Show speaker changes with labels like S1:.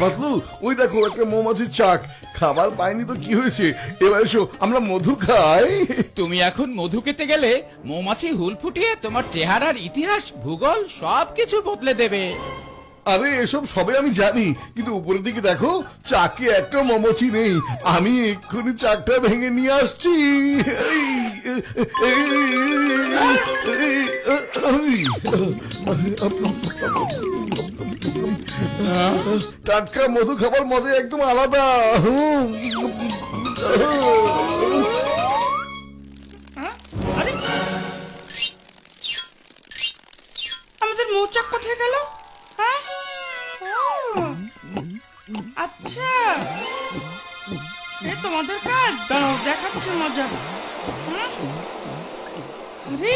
S1: পাতলু, ওই দেখো একটা মৌমাছির চাক। খাবার পাইনি তো কি হয়েছে, এবার এসো আমরা মধু খাই।
S2: তুমি এখন মধু খেতে গেলে মৌমাছি হুল ফুটিয়ে তোমার চেহারার ইতিহাস ভূগোল সবকিছু বদলে দেবে।
S1: আরে এসব সবে আমি জানি, কিন্তু উপরের দিকে দেখো চাকে একটা মৌমাছি নেই। আমি এক্ষুনি চাকটা ভেঙে নিয়ে আসছি। টাটকা মধু খাবার মজা একদম আলাদা।
S3: আরে আমাদের মৌচাক কোথায় গেল? হ্যাঁ, ও, আচ্ছা, এ তোমাদের কাজ। দাঁড়াও, দেখাচ্ছে মজা। আরে